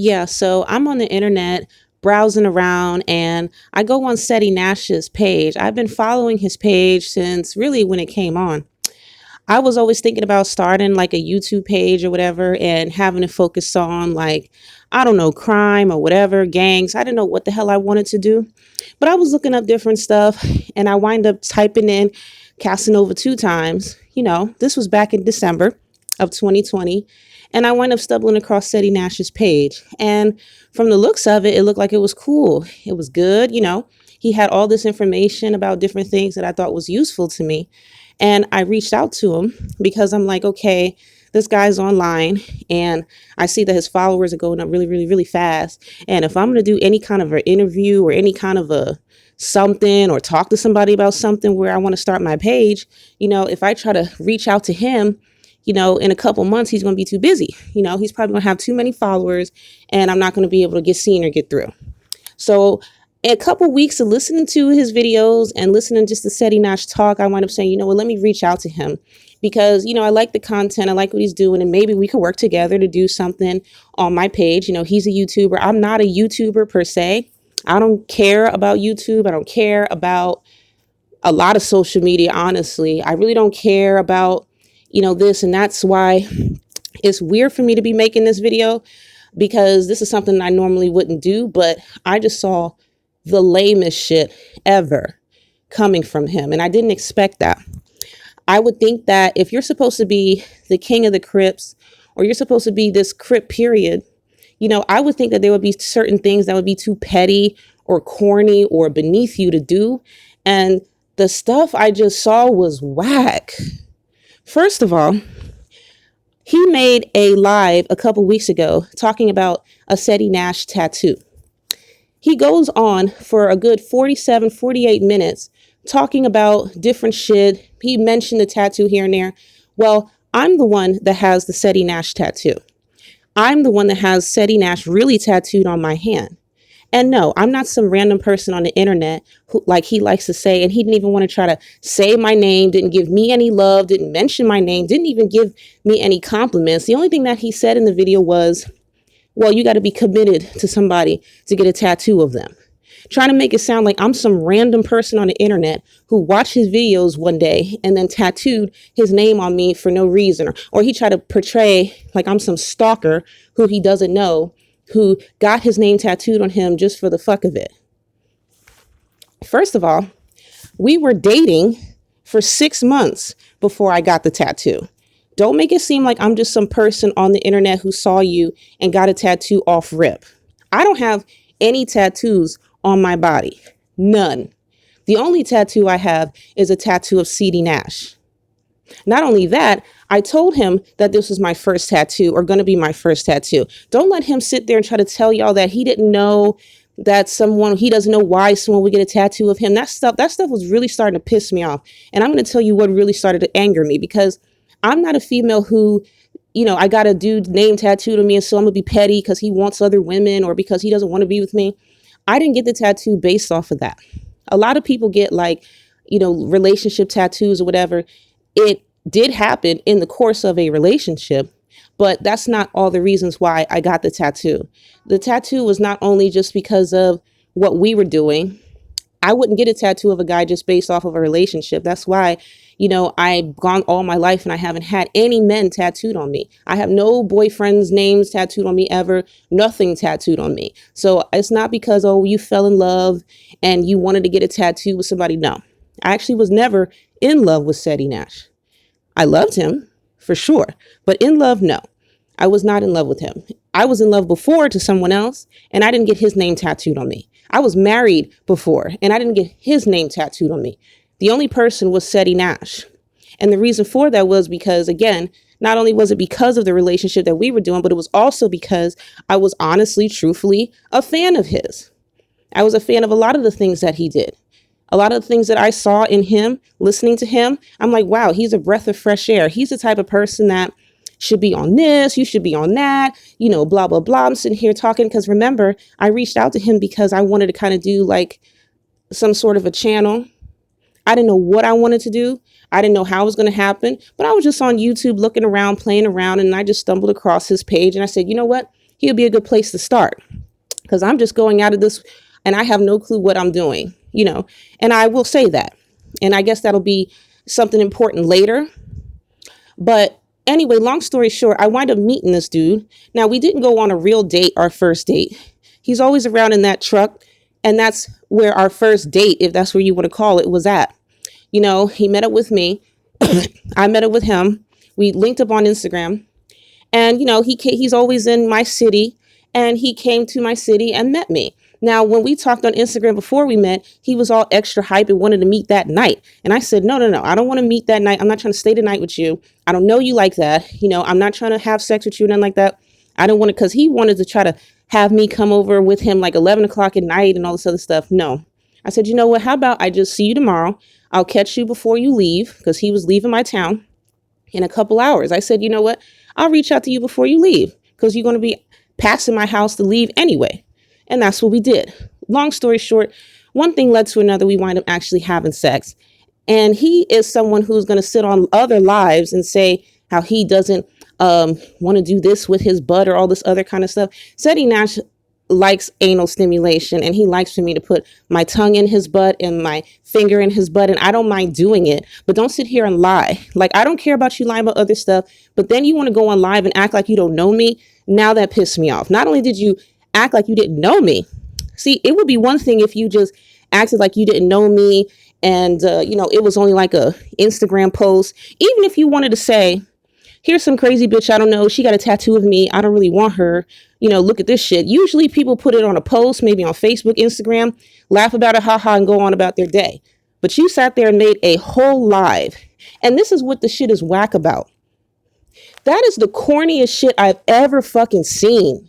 Yeah, so I'm on the internet browsing around and I go on Ceddy Nash's page. I've been following his page since really when it came on. I was always thinking about starting like a YouTube page or whatever and having to focus on like, I don't know, crime or whatever, gangs. I didn't know what the hell I wanted to do. But I was looking up different stuff and I wind up typing in Casanova two times. This was back in December of 2020. And I wind up stumbling across Ceddy Nash's page. And from the looks of it, it looked like it was cool. It was good. He had all this information about different things that I thought was useful to me. And I reached out to him because I'm like, okay, this guy's online and I see that his followers are going up really, really, really fast. And if I'm going to do any kind of an interview or any kind of a something or talk to somebody about something where I want to start my page, if I try to reach out to him, in a couple months, he's going to be too busy. He's probably going to have too many followers and I'm not going to be able to get seen or get through. So a couple weeks of listening to his videos and listening just to Ceddy Nash talk, I wound up saying, let me reach out to him because, I like the content. I like what he's doing. And maybe we could work together to do something on my page. He's a YouTuber. I'm not a YouTuber per se. I don't care about YouTube. I don't care about a lot of social media, honestly. I really don't care about, this. And that's why it's weird for me to be making this video because this is something I normally wouldn't do. But I just saw the lamest shit ever coming from him. And I didn't expect that. I would think that if you're supposed to be the king of the Crips or you're supposed to be this Crip period, I would think that there would be certain things that would be too petty or corny or beneath you to do. And the stuff I just saw was whack. First of all, he made a live a couple weeks ago talking about a Ceddy Nash tattoo. He goes on for a good 47, 48 minutes talking about different shit. He mentioned the tattoo here and there. Well, I'm the one that has the Ceddy Nash tattoo. I'm the one that has Ceddy Nash really tattooed on my hand. And no, I'm not some random person on the internet who, like he likes to say, and he didn't even want to try to say my name, didn't give me any love, didn't mention my name, didn't even give me any compliments. The only thing that he said in the video was, well, you got to be committed to somebody to get a tattoo of them. Trying to make it sound like I'm some random person on the internet who watched his videos one day and then tattooed his name on me for no reason. Or he tried to portray like I'm some stalker who he doesn't know, who got his name tattooed on him just for the fuck of it. First of all, we were dating for 6 months before I got the tattoo. Don't make it seem like I'm just some person on the internet who saw you and got a tattoo off rip. I don't have any tattoos on my body. None. The only tattoo I have is a tattoo of Ceddy Nash. Not only that, I told him that this was my first tattoo or going to be my first tattoo. Don't let him sit there and try to tell y'all that he didn't know that he doesn't know why someone would get a tattoo of him. That stuff was really starting to piss me off. And I'm going to tell you what really started to anger me because I'm not a female who, I got a dude name tattooed on me and so I'm going to be petty because he wants other women or because he doesn't want to be with me. I didn't get the tattoo based off of that. A lot of people get like, relationship tattoos or whatever. It did happen in the course of a relationship, but that's not all the reasons why I got the tattoo. The tattoo was not only just because of what we were doing. I wouldn't get a tattoo of a guy just based off of a relationship. That's why, I've gone all my life and I haven't had any men tattooed on me. I have no boyfriend's names tattooed on me ever, nothing tattooed on me. So it's not because, oh, you fell in love and you wanted to get a tattoo with somebody. No, I actually was never in love with Ceddy Nash. I loved him for sure, but in love, no, I was not in love with him. I was in love before to someone else and I didn't get his name tattooed on me. I was married before and I didn't get his name tattooed on me. The only person was Ceddy Nash. And the reason for that was because, again, not only was it because of the relationship that we were doing, but it was also because I was honestly, truthfully a fan of his. I was a fan of a lot of the things that he did. A lot of the things that I saw in him, listening to him, I'm like, wow, he's a breath of fresh air. He's the type of person that should be on this, you should be on that, blah, blah, blah. I'm sitting here talking because remember, I reached out to him because I wanted to kind of do like some sort of a channel. I didn't know what I wanted to do. I didn't know how it was going to happen, but I was just on YouTube looking around, playing around, and I just stumbled across his page and I said, you know what? he would be a good place to start, because I'm just going out of this and I have no clue what I'm doing, and I will say that. And I guess that'll be something important later. But anyway, long story short, I wind up meeting this dude. Now, we didn't go on a real date, our first date. He's always around in that truck. And that's where our first date, if that's where you want to call it, was at. He met up with me. I met up with him. We linked up on Instagram. And, he's always in my city. And he came to my city and met me. Now, when we talked on Instagram before we met, he was all extra hype and wanted to meet that night. And I said, no, I don't want to meet that night. I'm not trying to stay the night with you. I don't know you like that. I'm not trying to have sex with you, nothing like that. I don't want to, because he wanted to try to have me come over with him like 11 o'clock at night and all this other stuff. No. I said, you know what? How about I just see you tomorrow? I'll catch you before you leave, because he was leaving my town in a couple hours. I said, you know what? I'll reach out to you before you leave, because you're going to be passing my house to leave anyway. And that's what we did. Long story short, one thing led to another. We wind up actually having sex. And he is someone who's going to sit on other lives and say how he doesn't want to do this with his butt or all this other kind of stuff. Ceddy Nash likes anal stimulation, and he likes for me to put my tongue in his butt and my finger in his butt. And I don't mind doing it, but don't sit here and lie. Like, I don't care about you lying about other stuff, but then you want to go on live and act like you don't know me. Now that pissed me off. Not only did you act like you didn't know me. See, it would be one thing if you just acted like you didn't know me and, it was only like a Instagram post. Even if you wanted to say, here's some crazy bitch I don't know. She got a tattoo of me. I don't really want her. Look at this shit. Usually people put it on a post, maybe on Facebook, Instagram, laugh about it, haha, and go on about their day. But you sat there and made a whole live. And this is what the shit is whack about. That is the corniest shit I've ever fucking seen.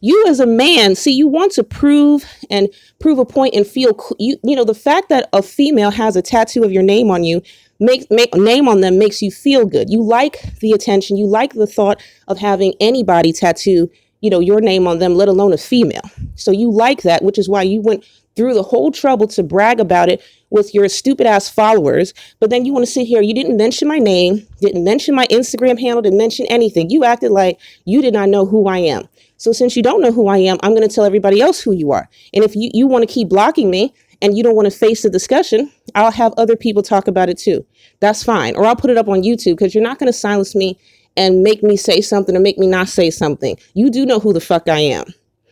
You as a man, see, you want to prove a point and feel, the fact that a female has a tattoo of your name on you, make name on them makes you feel good. You like the attention. You like the thought of having anybody tattoo, your name on them, let alone a female. So you like that, which is why you went through the whole trouble to brag about it with your stupid ass followers. But then you want to sit here. You didn't mention my name, didn't mention my Instagram handle, didn't mention anything. You acted like you did not know who I am. So since you don't know who I am, I'm going to tell everybody else who you are. And if you want to keep blocking me and you don't want to face the discussion, I'll have other people talk about it too. That's fine. Or I'll put it up on YouTube, because you're not going to silence me and make me say something or make me not say something. You do know who the fuck I am.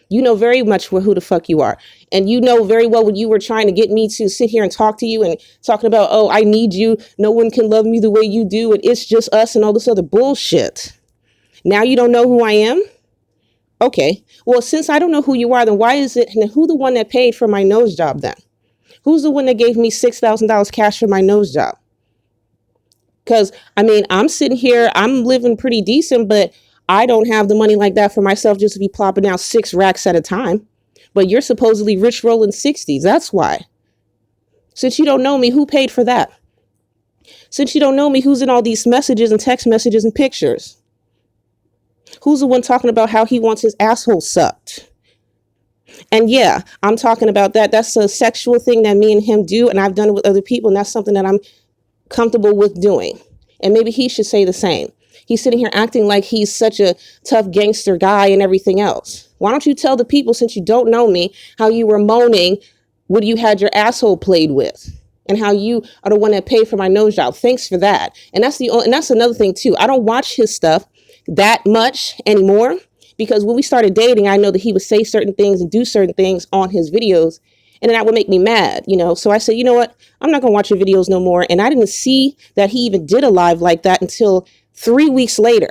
You know very much who the fuck you are. And you know very well when you were trying to get me to sit here and talk to you and talking about, oh, I need you. No one can love me the way you do. And it's just us and all this other bullshit. Now you don't know who I am? Okay, well, since I don't know who you are, then why is it, and who the one that paid for my nose job then? Who's the one that gave me $6,000 cash for my nose job? Because, I'm sitting here, I'm living pretty decent, but I don't have the money like that for myself just to be plopping down 6 racks at a time. But you're supposedly rich rolling 60s, that's why. Since you don't know me, who paid for that? Since you don't know me, who's in all these messages and text messages and pictures? Who's the one talking about how he wants his asshole sucked? And yeah, I'm talking about that. That's a sexual thing that me and him do. And I've done it with other people. And that's something that I'm comfortable with doing. And maybe he should say the same. He's sitting here acting like he's such a tough gangster guy and everything else. Why don't you tell the people, since you don't know me, how you were moaning when you had your asshole played with? And how you are the one that paid for my nose job. Thanks for that. And that's another thing too. I don't watch his stuff that much anymore, because when we started dating, I know that he would say certain things and do certain things on his videos, and then that would make me mad, So I said, you know what? I'm not going to watch your videos no more. And I didn't see that he even did a live like that until 3 weeks later.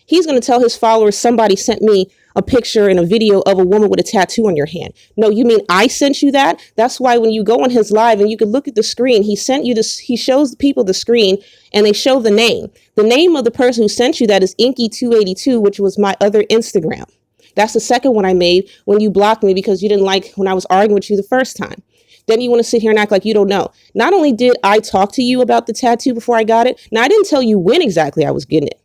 He's going to tell his followers somebody sent me a picture and a video of a woman with a tattoo on your hand. No, you mean I sent you that? That's why when you go on his live and you can look at the screen, he sent you this, he shows the people the screen and they show the name. The name of the person who sent you that is Inky282, which was my other Instagram. That's the second one I made when you blocked me because you didn't like when I was arguing with you the first time. Then you want to sit here and act like you don't know. Not only did I talk to you about the tattoo before I got it, now I didn't tell you when exactly I was getting it.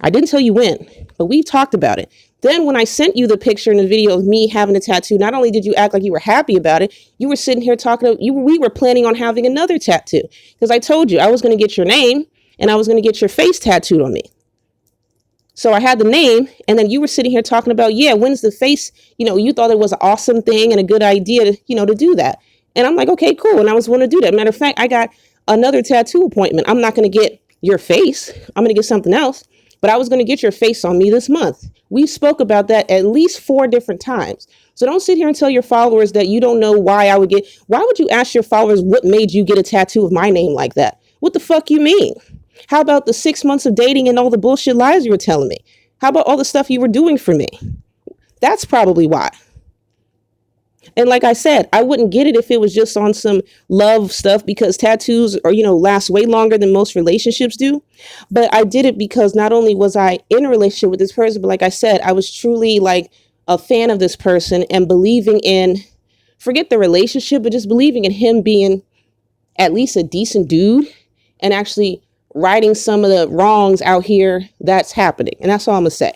I didn't tell you when, but we talked about it. Then when I sent you the picture and the video of me having a tattoo, not only did you act like you were happy about it, you were sitting here we were planning on having another tattoo, because I told you I was going to get your name and I was going to get your face tattooed on me. So I had the name, and then you were sitting here talking about, yeah, when's the face? You thought it was an awesome thing and a good idea to do that. And I'm like, okay, cool. And I was going to do that. Matter of fact, I got another tattoo appointment. I'm not going to get your face. I'm going to get something else. But I was going to get your face on me this month. We spoke about that at least 4 different times. So don't sit here and tell your followers that you don't know why why would you ask your followers what made you get a tattoo of my name like that? What the fuck you mean? How about the 6 months of dating and all the bullshit lies you were telling me? How about all the stuff you were doing for me? That's probably why. And like I said, I wouldn't get it if it was just on some love stuff, because tattoos last way longer than most relationships do. But I did it because not only was I in a relationship with this person, but like I said, I was truly like a fan of this person and believing in, forget the relationship, but just believing in him being at least a decent dude and actually righting some of the wrongs out here that's happening. And that's all I'm gonna say.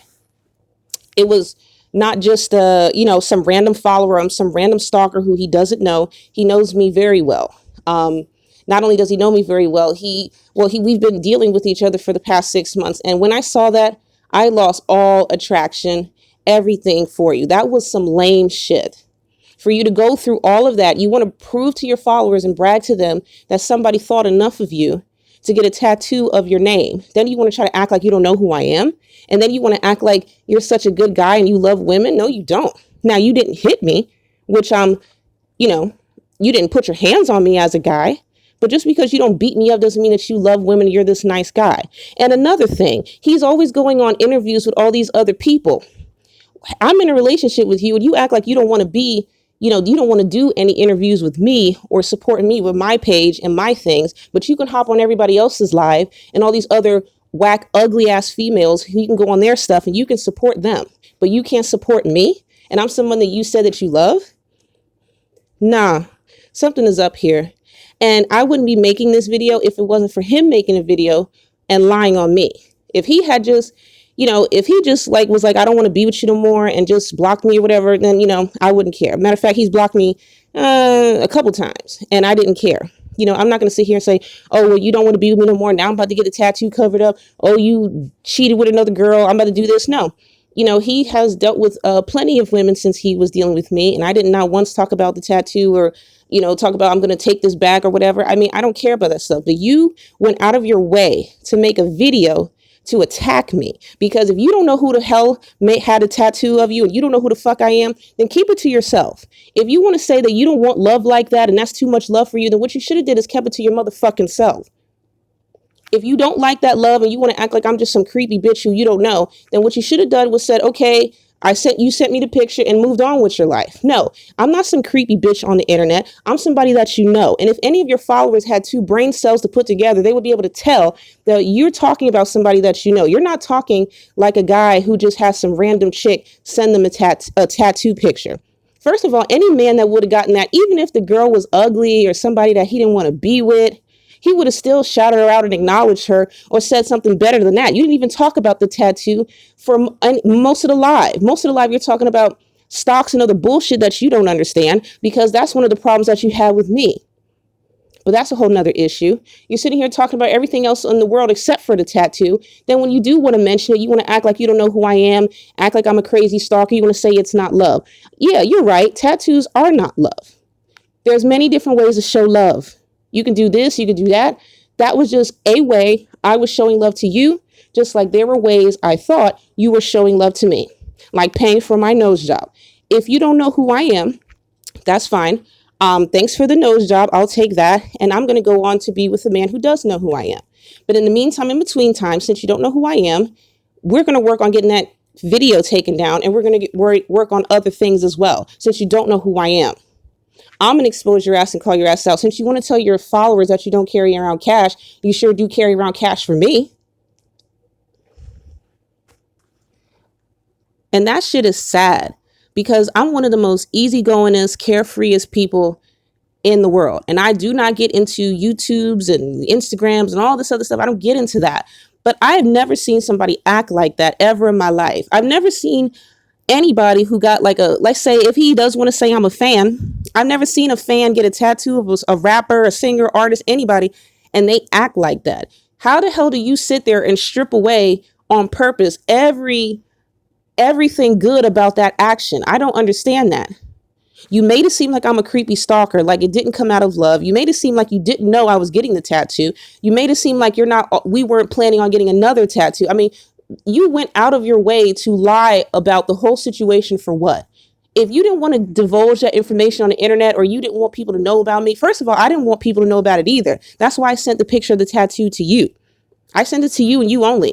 It was not just some random follower, some random stalker who he doesn't know. He knows me very well. Not only does he know me very well, we've been dealing with each other for the past 6 months. And when I saw that, I lost all attraction, everything for you. That was some lame shit. For you to go through all of that, you want to prove to your followers and brag to them that somebody thought enough of you to get a tattoo of your name. Then you want to try to act like you don't know who I am. And then you want to act like you're such a good guy and you love women. No, you don't. Now, you didn't hit me, which you didn't put your hands on me as a guy. But just because you don't beat me up doesn't mean that you love women. You're this nice guy. And another thing, he's always going on interviews with all these other people. I'm in a relationship with you and you act like you don't want to be, you don't want to do any interviews with me or supporting me with my page and my things, but you can hop on everybody else's live and all these other whack, ugly ass females who you can go on their stuff and you can support them, but you can't support me. And I'm someone that you said that you love. Nah, something is up here. And I wouldn't be making this video if it wasn't for him making a video and lying on me. If he had just, if he just was like, I don't want to be with you no more and just blocked me or whatever, then, I wouldn't care. Matter of fact, he's blocked me a couple times and I didn't care. I'm not going to sit here and say, oh, well, you don't want to be with me no more. Now I'm about to get a tattoo covered up. Oh, you cheated with another girl. I'm about to do this. No. He has dealt with plenty of women since he was dealing with me. And I did not once talk about the tattoo or, talk about I'm going to take this back or whatever. I mean, I don't care about that stuff. But you went out of your way to make a video to attack me, because if you don't know who the hell had a tattoo of you and you don't know who the fuck I am, then keep it to yourself. If you want to say that you don't want love like that and that's too much love for you, then what you should have did is kept it to your motherfucking self. If you don't like that love and you want to act like I'm just some creepy bitch who you don't know, then what you should have done was said, okay, you sent me the picture and moved on with your life. No, I'm not some creepy bitch on the internet. I'm somebody that you know. And if any of your followers had 2 brain cells to put together, they would be able to tell that you're talking about somebody that you know. You're not talking like a guy who just has some random chick send them a tattoo picture. First of all, any man that would have gotten that, even if the girl was ugly or somebody that he didn't want to be with, he would have still shouted her out and acknowledged her or said something better than that. You didn't even talk about the tattoo for most of the live. Most of the live, you're talking about stocks and other bullshit that you don't understand, because that's one of the problems that you have with me. But that's a whole nother issue. You're sitting here talking about everything else in the world except for the tattoo. Then when you do want to mention it, you want to act like you don't know who I am, act like I'm a crazy stalker. You want to say it's not love. Yeah, you're right. Tattoos are not love. There's many different ways to show love. You can do this, you can do that. That was just a way I was showing love to you, just like there were ways I thought you were showing love to me, like paying for my nose job. If you don't know who I am, that's fine. Thanks for the nose job. I'll take that. And I'm going to go on to be with a man who does know who I am. But in the meantime, in between time, since you don't know who I am, we're going to work on getting that video taken down, and we're going to work on other things as well, since you don't know who I am. I'm going to expose your ass and call your ass out. Since you want to tell your followers that you don't carry around cash, you sure do carry around cash for me. And that shit is sad, because I'm one of the most easygoingest, carefreest people in the world. And I do not get into YouTubes and Instagrams and all this other stuff. I don't get into that. But I have never seen somebody act like that ever in my life. I've never seen anybody who got let's say if he does want to say I'm a fan, I've never seen a fan get a tattoo of a rapper, a singer, artist, anybody, and they act like that. How the hell do you sit there and strip away on purpose everything good about that action. I don't understand that. You made it seem like I'm a creepy stalker, like it didn't come out of love. You made it seem like you didn't know I was getting the tattoo. You made it seem like we weren't planning on getting another tattoo. I mean, you went out of your way to lie about the whole situation for what? If you didn't want to divulge that information on the internet, or you didn't want people to know about me, first of all, I didn't want people to know about it either. That's why I sent the picture of the tattoo to you. I sent it to you and you only.